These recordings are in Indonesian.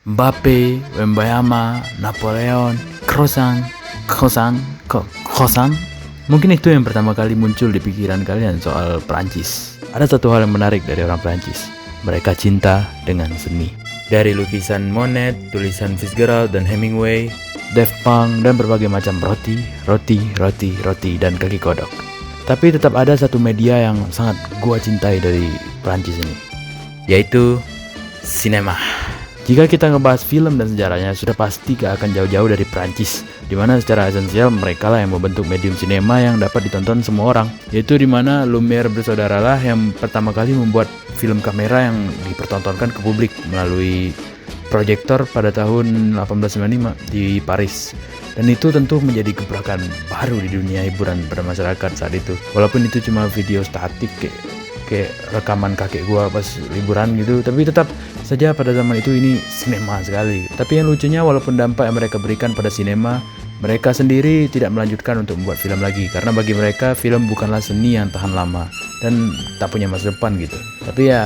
Mbappe, Wembayama, Napoleon, Krosan. Mungkin itu yang pertama kali muncul di pikiran kalian soal Prancis. Ada satu hal yang menarik dari orang Prancis. Mereka cinta dengan seni. Dari lukisan Monet, tulisan Fitzgerald dan Hemingway, Daft Punk, dan berbagai macam roti, dan kaki kodok. Tapi tetap ada satu media yang sangat gua cintai dari Prancis ini, yaitu sinema. Jika kita ngebahas film dan sejarahnya, sudah pasti gak akan jauh-jauh dari Prancis, dimana secara esensial mereka lah yang membentuk medium sinema yang dapat ditonton semua orang, yaitu dimana Lumière bersaudara lah yang pertama kali membuat film kamera yang dipertontonkan ke publik melalui proyektor pada tahun 1895 di Paris. Dan itu tentu menjadi gebrakan baru di dunia hiburan pada masyarakat saat itu. Walaupun itu cuma video statik kayak rekaman kakek gua pas liburan gitu, tapi tetap saja pada zaman itu ini sinema sekali. Tapi yang lucunya, walaupun dampak yang mereka berikan pada sinema, mereka sendiri tidak melanjutkan untuk membuat film lagi, karena bagi mereka film bukanlah seni yang tahan lama dan tak punya masa depan gitu. Tapi ya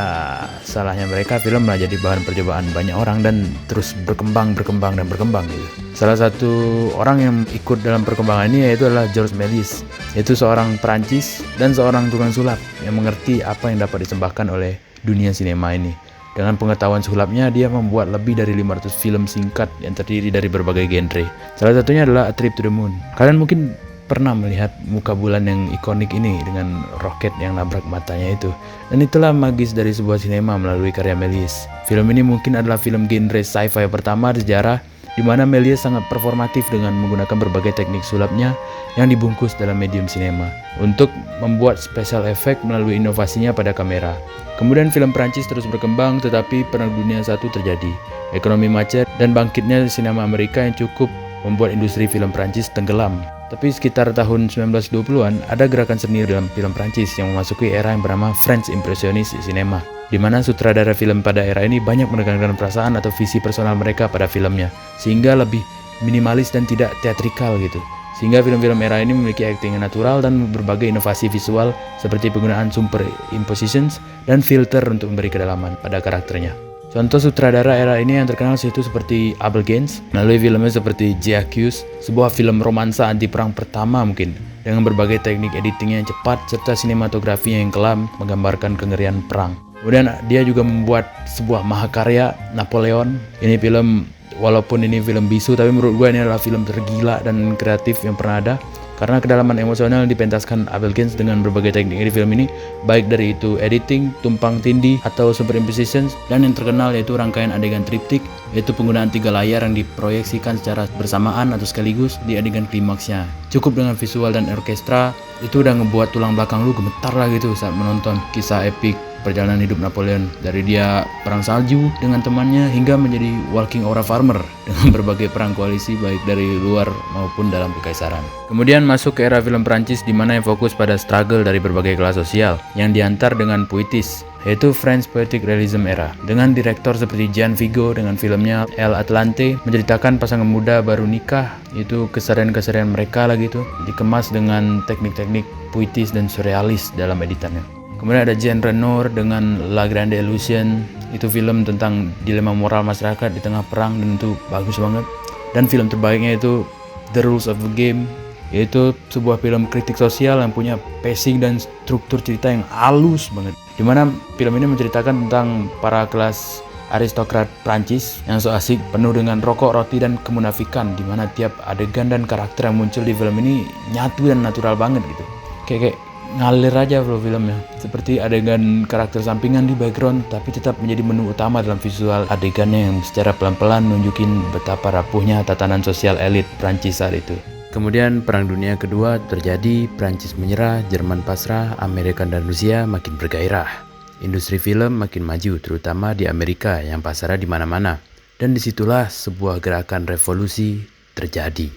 salahnya mereka, film malah jadi bahan percobaan banyak orang dan terus berkembang gitu. Salah satu orang yang ikut dalam perkembangan ini yaitu adalah Georges Méliès, yaitu seorang Perancis dan seorang tukang sulap yang mengerti apa yang dapat disembahkan oleh dunia sinema ini. Dengan pengetahuan sulapnya, dia membuat lebih dari 500 film singkat yang terdiri dari berbagai genre. Salah satunya adalah A Trip to the Moon. Kalian mungkin pernah melihat muka bulan yang ikonik ini dengan roket yang nabrak matanya itu. Dan itulah magis dari sebuah sinema melalui karya Méliès. Film ini mungkin adalah film genre sci-fi pertama di sejarah, di mana Méliès sangat performatif dengan menggunakan berbagai teknik sulapnya yang dibungkus dalam medium sinema untuk membuat special effect melalui inovasinya pada kamera. Kemudian film Prancis terus berkembang, tetapi Perang Dunia I terjadi. Ekonomi macet dan bangkitnya sinema Amerika yang cukup membuat industri film Prancis tenggelam. Tapi sekitar tahun 1920-an ada gerakan seni dalam film Prancis yang memasuki era yang bernama French Impressionist Cinema, di mana sutradara film pada era ini banyak menekankan perasaan atau visi personal mereka pada filmnya, sehingga lebih minimalis dan tidak teatrikal gitu. Sehingga film-film era ini memiliki acting yang natural dan berbagai inovasi visual seperti penggunaan superimpositions dan filter untuk memberi kedalaman pada karakternya. Contoh sutradara era ini yang terkenal yaitu seperti Abel Gance melalui filmnya seperti J'accuse, sebuah film romansa anti perang pertama mungkin, dengan berbagai teknik editing yang cepat serta sinematografi yang kelam menggambarkan kengerian perang. Kemudian dia juga membuat sebuah mahakarya, Napoleon. Ini film, walaupun ini film bisu, tapi menurut gue ini adalah film tergila dan kreatif yang pernah ada, karena kedalaman emosional yang dipentaskan Abel Gance dengan berbagai teknik di film ini, baik dari itu editing, tumpang tindih, atau superimpositions, dan yang terkenal yaitu rangkaian adegan triptik, yaitu penggunaan 3 layar yang diproyeksikan secara bersamaan atau sekaligus di adegan klimaksnya. Cukup dengan visual dan orkestra, itu udah ngebuat tulang belakang lu gemetar lah gitu saat menonton kisah epik perjalanan hidup Napoleon, dari dia perang salju dengan temannya hingga menjadi walking aura farmer dengan berbagai perang koalisi baik dari luar maupun dalam kekaisaran. Kemudian masuk ke era film Prancis di mana yang fokus pada struggle dari berbagai kelas sosial yang diantar dengan puitis, yaitu French Poetic Realism era, dengan direktor seperti Jean Vigo dengan filmnya El Atlante menceritakan pasangan muda baru nikah, itu keseharian-keseharian mereka lah gitu, dikemas dengan teknik-teknik puitis dan surrealis dalam editannya. Kemudian ada Jean Renoir dengan La Grande Illusion, itu film tentang dilema moral masyarakat di tengah perang dan itu bagus banget. Dan film terbaiknya itu The Rules of the Game, yaitu sebuah film kritik sosial yang punya pacing dan struktur cerita yang halus banget, dimana film ini menceritakan tentang para kelas aristokrat Prancis yang so asik, penuh dengan rokok, roti, dan kemunafikan, dimana tiap adegan dan karakter yang muncul di film ini nyatu dan natural banget gitu, kayak ngalir aja filmnya, seperti adegan karakter sampingan di background tapi tetap menjadi menu utama dalam visual adegannya yang secara pelan-pelan nunjukin betapa rapuhnya tatanan sosial elit Prancis saat itu. Kemudian Perang Dunia Kedua terjadi, Prancis menyerah, Jerman pasrah, Amerika dan Rusia makin bergairah. Industri film makin maju, terutama di Amerika yang pasarnya di mana-mana. Dan disitulah sebuah gerakan revolusi terjadi.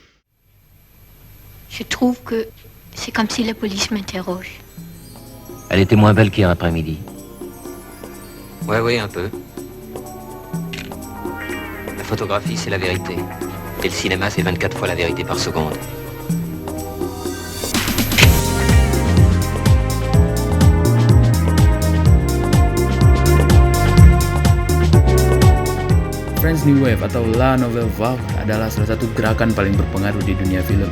Je trouve que c'est comme si la police m'interroge. Elle était moins belle qu'hier après-midi. Ouais, un peu. La photographie, c'est la vérité. Et le cinéma, c'est 24 fois la vérité par seconde. French New Wave atau La Nouvelle Vague adalah salah satu gerakan paling berpengaruh di dunia film.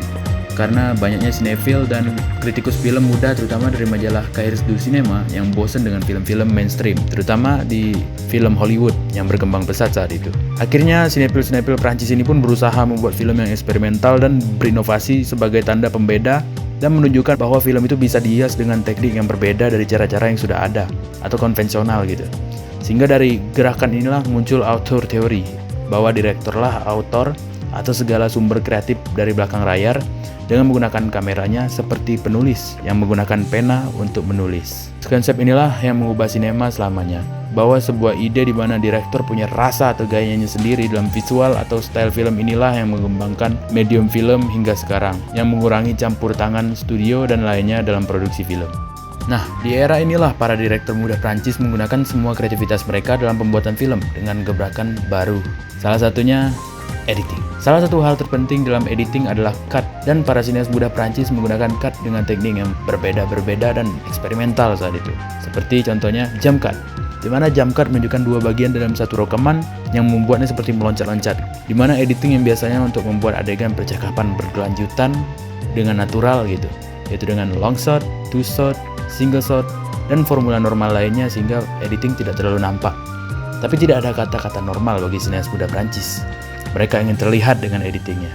Karena banyaknya sinefil dan kritikus film muda terutama dari majalah Cahiers du Cinéma yang bosan dengan film-film mainstream, terutama di film Hollywood yang berkembang pesat saat itu. Akhirnya sinefil-sinefil Prancis ini pun berusaha membuat film yang eksperimental dan berinovasi sebagai tanda pembeda dan menunjukkan bahwa film itu bisa dihias dengan teknik yang berbeda dari cara-cara yang sudah ada atau konvensional gitu. Sehingga dari gerakan inilah muncul auteur teori bahwa direkturlah autor atau segala sumber kreatif dari belakang layar dengan menggunakan kameranya seperti penulis yang menggunakan pena untuk menulis. Konsep inilah yang mengubah sinema selamanya, bahwa sebuah ide di mana direktur punya rasa atau gayanya sendiri dalam visual atau style film inilah yang mengembangkan medium film hingga sekarang, yang mengurangi campur tangan studio dan lainnya dalam produksi film. Nah, di era inilah para direktur muda Prancis menggunakan semua kreativitas mereka dalam pembuatan film dengan gebrakan baru. Salah satunya editing. Salah satu hal terpenting dalam editing adalah cut, dan para sinias muda Prancis menggunakan cut dengan teknik yang berbeda-berbeda dan eksperimental saat itu. Seperti contohnya jump cut, di mana jump cut menunjukkan dua bagian dalam satu rekaman yang membuatnya seperti meloncat-loncat. Di mana editing yang biasanya untuk membuat adegan percakapan berkelanjutan dengan natural gitu, yaitu dengan long shot, two shot, single shot, dan formula normal lainnya sehingga editing tidak terlalu nampak. Tapi tidak ada kata-kata normal bagi sinias muda Prancis. Mereka ingin terlihat dengan editingnya.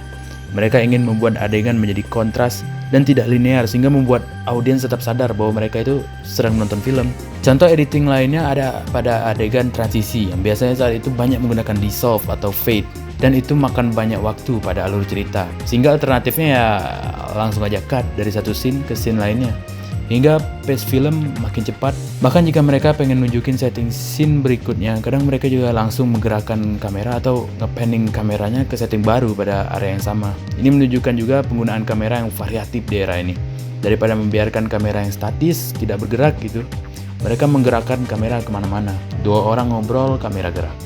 Mereka ingin membuat adegan menjadi kontras dan tidak linear sehingga membuat audiens tetap sadar bahwa mereka itu sedang menonton film. Contoh editing lainnya ada pada adegan transisi yang biasanya saat itu banyak menggunakan dissolve atau fade, dan itu makan banyak waktu pada alur cerita. Sehingga alternatifnya ya langsung aja cut dari satu scene ke scene lainnya. Hingga pace film makin cepat. Bahkan jika mereka pengen nunjukin setting scene berikutnya, kadang mereka juga langsung menggerakkan kamera atau nge-panning kameranya ke setting baru pada area yang sama. Ini menunjukkan juga penggunaan kamera yang variatif di era ini. Daripada membiarkan kamera yang statis, tidak bergerak gitu, mereka menggerakkan kamera kemana-mana. Dua orang ngobrol, kamera gerak.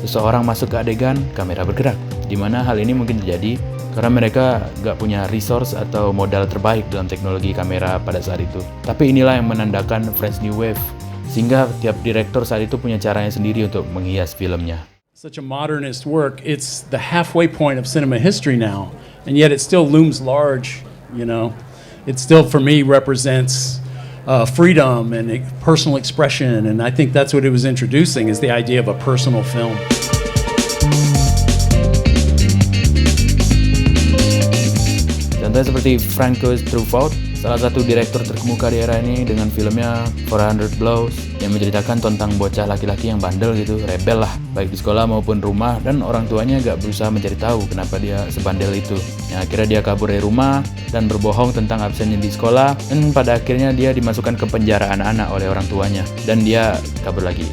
Seseorang masuk ke adegan, kamera bergerak. Dimana hal ini mungkin terjadi karena mereka gak punya resource atau modal terbaik dalam teknologi kamera pada saat itu. Tapi inilah yang menandakan French New Wave, sehingga tiap direktur saat itu punya caranya sendiri untuk menghias filmnya. Such a modernist work, it's the halfway point of cinema history now, and yet it still looms large, you know. It still, for me, represents freedom and personal expression, and I think that's what it was introducing, is the idea of a personal film. Contohnya seperti Francois Truffaut, salah satu direktur terkemuka di era ini dengan filmnya 400 Blows yang menceritakan tentang bocah laki-laki yang bandel gitu, rebel lah, baik di sekolah maupun rumah, dan orang tuanya gak berusaha mencari tahu kenapa dia sebandel itu. Yang akhirnya dia kabur dari rumah dan berbohong tentang absennya di sekolah, dan pada akhirnya dia dimasukkan ke penjara anak-anak oleh orang tuanya, dan dia kabur lagi.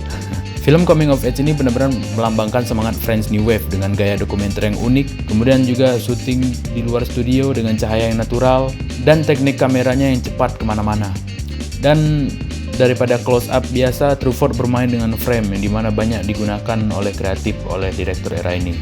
Film Coming of Age ini benar-benar melambangkan semangat French New Wave dengan gaya dokumenter yang unik, kemudian juga syuting di luar studio dengan cahaya yang natural, dan teknik kameranya yang cepat kemana-mana. Dan daripada close up biasa, Truffaut bermain dengan frame yang dimana banyak digunakan oleh kreatif oleh direktur era ini.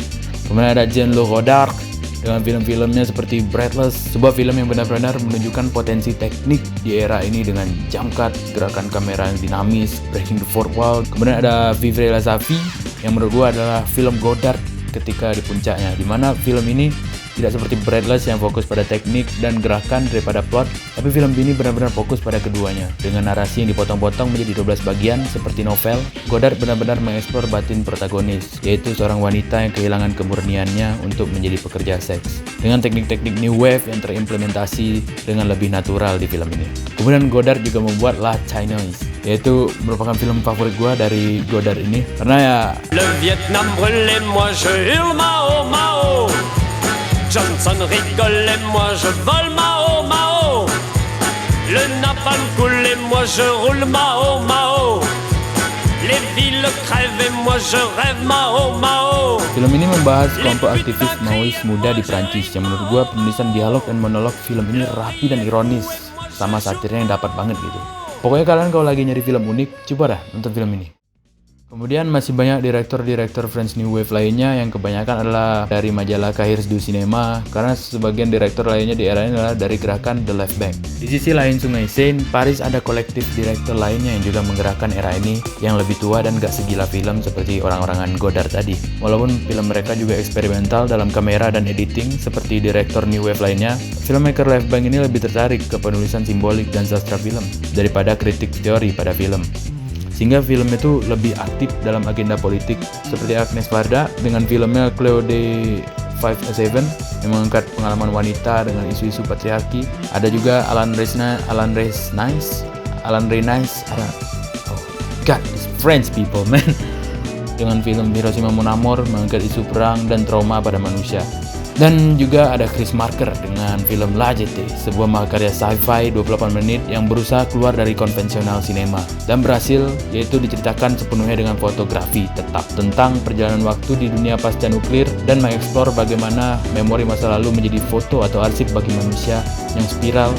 Kemudian ada Jean-Luc Godard dengan film-filmnya seperti Breathless, sebuah film yang benar-benar menunjukkan potensi teknik di era ini dengan jump cut, gerakan kamera yang dinamis, breaking the fourth wall. Kemudian ada Vivre la Vie yang menurut gue adalah film Godard ketika di puncaknya, dimana film ini tidak seperti Breathless yang fokus pada teknik dan gerakan daripada plot, tapi film ini benar-benar fokus pada keduanya. Dengan narasi yang dipotong-potong menjadi 12 bagian seperti novel, Godard benar-benar mengeksplor batin protagonis, yaitu seorang wanita yang kehilangan kemurniannya untuk menjadi pekerja seks, dengan teknik-teknik New Wave yang terimplementasi dengan lebih natural di film ini. Kemudian Godard juga membuat La Chinoise, yaitu merupakan film favorit gue dari Godard ini, karena ya Le Vietnam brûlait, moi je hurle Mao Mao. Johnson rigole et moi je vole Mao Mao. Le napalm coule et moi je roule Mao Mao. Les villes crèvent et moi je rêve Mao Mao. Film ini membahas kelompok aktivis Maois muda di Prancis yang menurut gue penulisan dialog dan monolog film ini rapi dan ironis, sama satirnya yang dapat banget gitu. Pokoknya kalian kalau lagi nyari film unik, coba dah nonton film ini. Kemudian masih banyak direktur-direktur French New Wave lainnya yang kebanyakan adalah dari majalah Cahiers du Cinéma, karena sebagian direktur lainnya di era ini adalah dari gerakan The Left Bank. Di sisi lain Sungai Seine, Paris ada kolektif direktur lainnya yang juga menggerakkan era ini, yang lebih tua dan gak segila film seperti orang-orangan Godard tadi. Walaupun film mereka juga eksperimental dalam kamera dan editing seperti direktur New Wave lainnya, filmmaker Left Bank ini lebih tertarik ke penulisan simbolik dan sastra film daripada kritik teori pada film. Sehingga film itu lebih aktif dalam agenda politik, seperti Agnes Varda dengan filmnya Claude 5-7 yang mengangkat pengalaman wanita dengan isu-isu patriarki. Ada juga Alain Resnais, oh god, it's French people man, dengan film Hiroshima Mon Amour mengangkat isu perang dan trauma pada manusia. Dan juga ada Chris Marker dengan film La Jetée, sebuah mahakarya sci-fi 28 menit yang berusaha keluar dari konvensional sinema dan berhasil, yaitu diceritakan sepenuhnya dengan fotografi tetap tentang perjalanan waktu di dunia pasca nuklir dan mengeksplor bagaimana memori masa lalu menjadi foto atau arsip bagi manusia yang spiral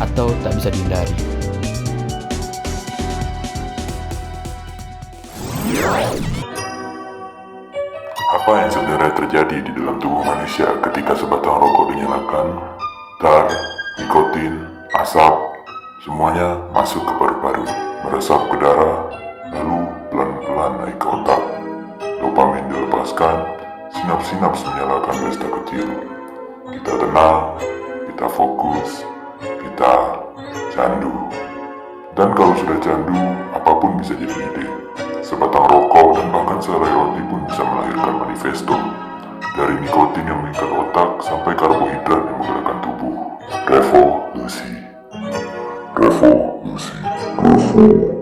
atau tak bisa dihindari. Apa yang sebenarnya terjadi di dalam tubuh manusia ketika sebatang rokok dinyalakan? Tar, nikotin, asap, semuanya masuk ke paru-paru, meresap ke darah, lalu pelan-pelan naik ke otak. Dopamin dilepaskan, sinaps-sinaps menyalakan pesta kecil. Kita tenang, kita fokus, kita candu. Dan kalau sudah candu, apapun bisa jadi ide. Sebatang rokok dan bahkan selai roti pun bisa melahirkan manifesto. Dari nikotin yang mengikat otak sampai karbohidrat yang menggerakkan tubuh. Revolusi. Revolusi. Revolusi.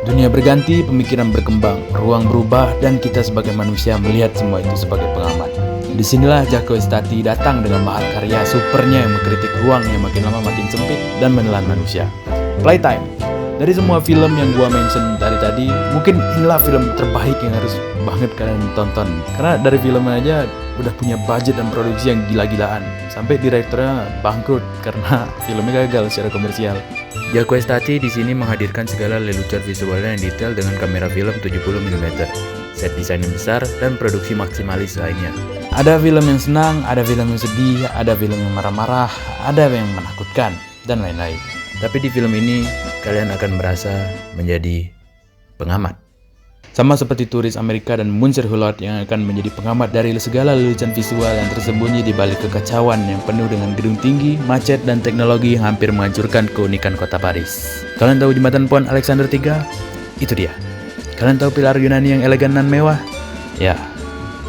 Dunia berganti, pemikiran berkembang, ruang berubah, dan kita sebagai manusia melihat semua itu sebagai pengamat. Disinilah Jacques Tati datang dengan mahakarya supernya yang mengkritik ruang yang makin lama makin sempit dan menelan manusia. Playtime. Dari semua film yang gua mention tadi, mungkin inilah film terbaik yang harus banget kalian tonton. Karena dari filmnya aja udah punya budget dan produksi yang gila-gilaan. Sampai direkturnya bangkrut karena filmnya gagal secara komersial. Jacques Tati di sini menghadirkan segala lelucon visualnya yang detail dengan kamera film 70mm, set desain yang besar, dan produksi maksimalis lainnya. Ada film yang senang, ada film yang sedih, ada film yang marah-marah, ada yang menakutkan, dan lain-lain. Tapi di film ini, kalian akan merasa menjadi pengamat. Sama seperti turis Amerika dan Monsieur Hulot yang akan menjadi pengamat dari segala lelucon visual yang tersembunyi di balik kekacauan yang penuh dengan gedung tinggi, macet, dan teknologi yang hampir menghancurkan keunikan kota Paris. Kalian tahu jembatan Pont Alexander III? Itu dia. Kalian tahu pilar Yunani yang elegan dan mewah? Ya,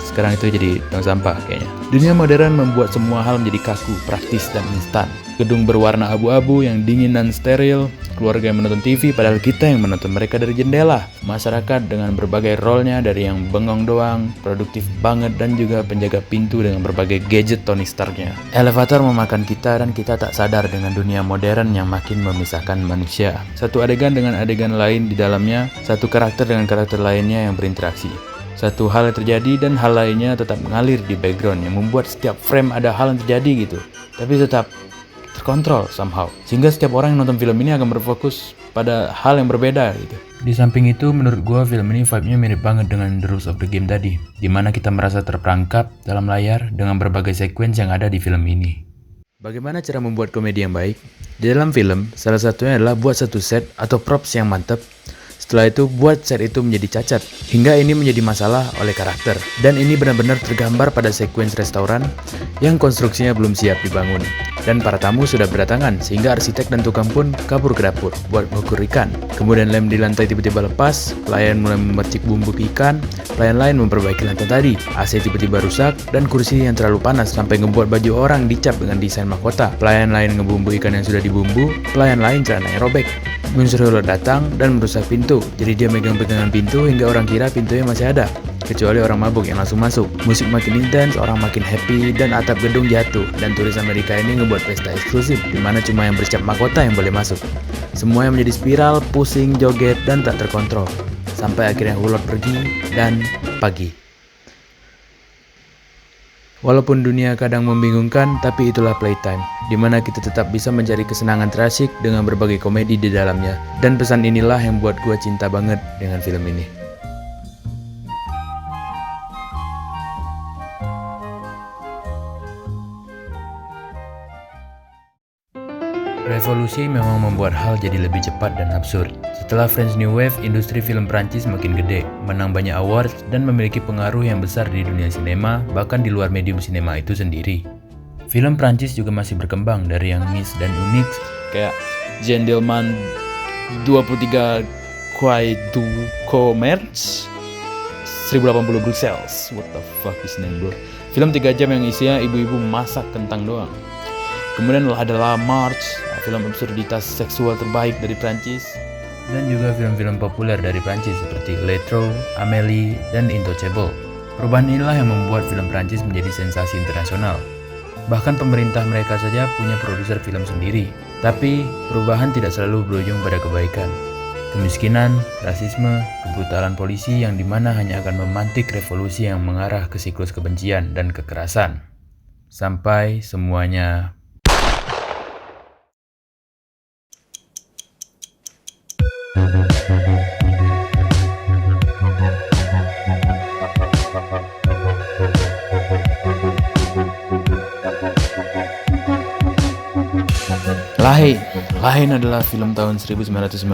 sekarang itu jadi tong sampah kayaknya. Dunia modern membuat semua hal menjadi kaku, praktis, dan instan. Gedung berwarna abu-abu yang dingin dan steril, keluarga yang menonton TV padahal kita yang menonton mereka dari jendela, masyarakat dengan berbagai role-nya dari yang bengong doang, produktif banget, dan juga penjaga pintu dengan berbagai gadget Tony Stark-nya. Elevator memakan kita dan kita tak sadar dengan dunia modern yang makin memisahkan manusia. Satu adegan dengan adegan lain di dalamnya, satu karakter dengan karakter lainnya yang berinteraksi. Satu hal yang terjadi dan hal lainnya tetap mengalir di background yang membuat setiap frame ada hal yang terjadi gitu, tapi tetap terkontrol somehow. Sehingga setiap orang yang nonton film ini akan berfokus pada hal yang berbeda gitu. Di samping itu, menurut gua film ini vibe-nya mirip banget dengan The Rules of the Game tadi, dimana kita merasa terperangkap dalam layar dengan berbagai sequence yang ada di film ini. Bagaimana cara membuat komedi yang baik? Di dalam film, salah satunya adalah buat satu set atau props yang mantap. Setelah itu, buat set itu menjadi cacat, hingga ini menjadi masalah oleh karakter. Dan ini benar-benar tergambar pada sequence restoran yang konstruksinya belum siap dibangun. Dan para tamu sudah berdatangan, sehingga arsitek dan tukang pun kabur ke dapur buat mengukur ikan. Kemudian lem di lantai tiba-tiba lepas, pelayan mulai memercik bumbu ikan, pelayan lain memperbaiki lantai tadi, AC tiba-tiba rusak, dan kursi yang terlalu panas sampai ngebuat baju orang dicap dengan desain mahkota. Pelayan lain ngebumbu ikan yang sudah dibumbu, pelayan lain celananya robek. Monsieur Hulot datang dan merusak pintu, jadi dia megang pegangan pintu hingga orang kira pintunya masih ada. kecuali orang mabuk yang langsung masuk. Musik makin intens, orang makin happy, dan atap gedung jatuh. Dan turis Amerika ini ngebuat pesta eksklusif, di mana cuma yang bercap mahkota yang boleh masuk. Semua yang menjadi spiral, pusing, joget, dan tak terkontrol. Sampai akhirnya Hulot pergi, dan pagi. Walaupun dunia kadang membingungkan, tapi itulah playtime, di mana kita tetap bisa mencari kesenangan terasik dengan berbagai komedi di dalamnya. Dan pesan inilah yang buat gua cinta banget dengan film ini. Revolusi memang membuat hal jadi lebih cepat dan absurd. Setelah French New Wave, industri film Prancis makin gede, menang banyak awards, dan memiliki pengaruh yang besar di dunia sinema, bahkan di luar medium sinema itu sendiri. Film Prancis juga masih berkembang dari yang niche dan unik, kayak Gentleman 23 Quai du Commerce 1080 Brussels. What the fuck is name, bro? Film 3 jam yang isinya ibu-ibu masak kentang doang. Kemudian ada La Marche, film absurditas seksual terbaik dari Prancis, dan juga film-film populer dari Prancis seperti Letro, Amélie, dan Intouchable. Perubahan inilah yang membuat film Prancis menjadi sensasi internasional. Bahkan pemerintah mereka saja punya produser film sendiri. Tapi perubahan tidak selalu berujung pada kebaikan. Kemiskinan, rasisme, kebrutalan polisi yang dimana hanya akan memantik revolusi yang mengarah ke siklus kebencian dan kekerasan. Sampai semuanya Lahain adalah film tahun 1995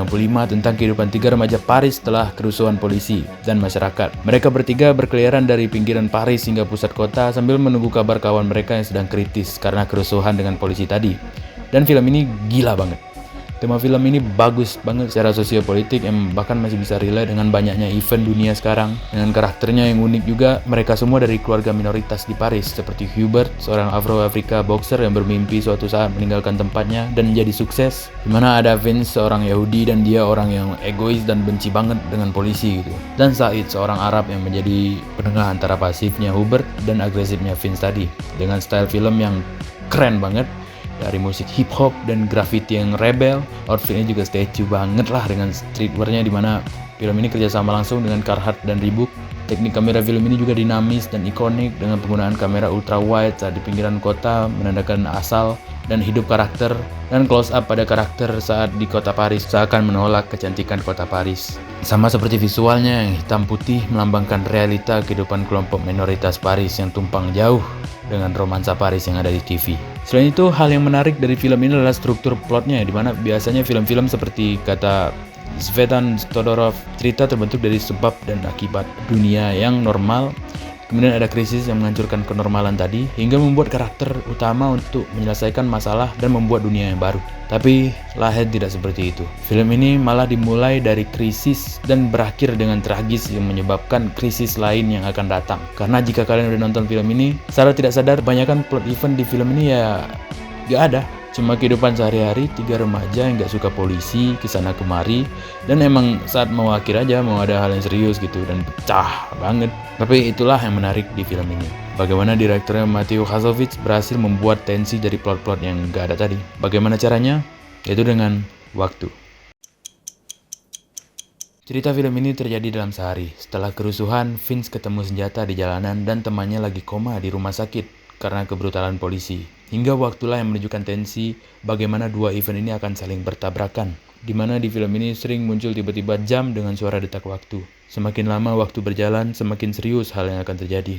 tentang kehidupan 3 remaja Paris setelah kerusuhan polisi dan masyarakat. Mereka bertiga berkeliaran dari pinggiran Paris hingga pusat kota sambil menunggu kabar kawan mereka yang sedang kritis karena kerusuhan dengan polisi tadi. Dan film ini gila banget. Tema film ini bagus banget secara sosiopolitik yang bahkan masih bisa relate dengan banyaknya event dunia sekarang. Dengan karakternya yang unik juga, mereka semua dari keluarga minoritas di Paris seperti Hubert, seorang Afro-Afrika boxer yang bermimpi suatu saat meninggalkan tempatnya dan menjadi sukses. Dimana ada Vince, seorang Yahudi dan dia orang yang egois dan benci banget dengan polisi gitu. Dan Said, seorang Arab yang menjadi penengah antara pasifnya Hubert dan agresifnya Vince tadi. Dengan style film yang keren banget. Dari musik hip hop dan graffiti yang rebel, outfitnya juga statue banget lah dengan streetwear-nya, dimana film ini kerjasama langsung dengan Carhartt dan Reebok. Teknik kamera film ini juga dinamis dan ikonik dengan penggunaan kamera ultra wide saat di pinggiran kota menandakan asal dan hidup karakter, dan close up pada karakter saat di kota Paris seakan menolak kecantikan kota Paris. Sama seperti visualnya yang hitam putih melambangkan realita kehidupan kelompok minoritas Paris yang tumpang jauh dengan romansa Paris yang ada di TV. Selain itu, hal yang menarik dari film ini adalah struktur plotnya, di mana biasanya film-film seperti kata Svetan Todorov, cerita terbentuk dari sebab dan akibat dunia yang normal. Kemudian ada krisis yang menghancurkan kenormalan tadi, hingga membuat karakter utama untuk menyelesaikan masalah dan membuat dunia yang baru. Tapi Lahain tidak seperti itu. Film ini malah dimulai dari krisis dan berakhir dengan tragis yang menyebabkan krisis lain yang akan datang. Karena jika kalian udah nonton film ini, secara tidak sadar kebanyakan plot event di film ini ya gak ada. Cuma kehidupan sehari-hari 3 remaja yang gak suka polisi kesana kemari, dan emang saat mau akhir aja mau ada hal yang serius gitu dan pecah banget. Tapi itulah yang menarik di film ini. Bagaimana direkturnya Matthew Kassovitz berhasil membuat tensi dari plot-plot yang gak ada tadi. Bagaimana caranya? Yaitu dengan waktu. Cerita film ini terjadi dalam sehari. Setelah kerusuhan, Vince ketemu senjata di jalanan dan temannya lagi koma di rumah sakit karena kebrutalan polisi. Hingga waktulah yang menunjukkan tensi bagaimana dua event ini akan saling bertabrakan. Di mana di film ini sering muncul tiba-tiba jam dengan suara detak waktu. Semakin lama waktu berjalan, semakin serius hal yang akan terjadi.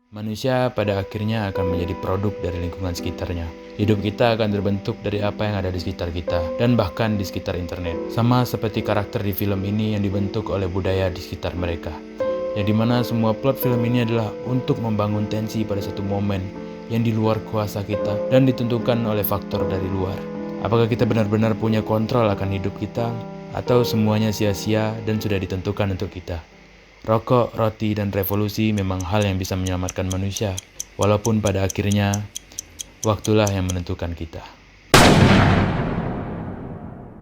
Manusia pada akhirnya akan menjadi produk dari lingkungan sekitarnya. Hidup kita akan terbentuk dari apa yang ada di sekitar kita, dan bahkan di sekitar internet. Sama seperti karakter di film ini yang dibentuk oleh budaya di sekitar mereka. Yang dimana semua plot film ini adalah untuk membangun tensi pada satu momen yang di luar kuasa kita dan ditentukan oleh faktor dari luar. Apakah kita benar-benar punya kontrol akan hidup kita, atau semuanya sia-sia dan sudah ditentukan untuk kita? Rokok, roti, dan revolusi memang hal yang bisa menyelamatkan manusia, walaupun pada akhirnya waktulah yang menentukan kita.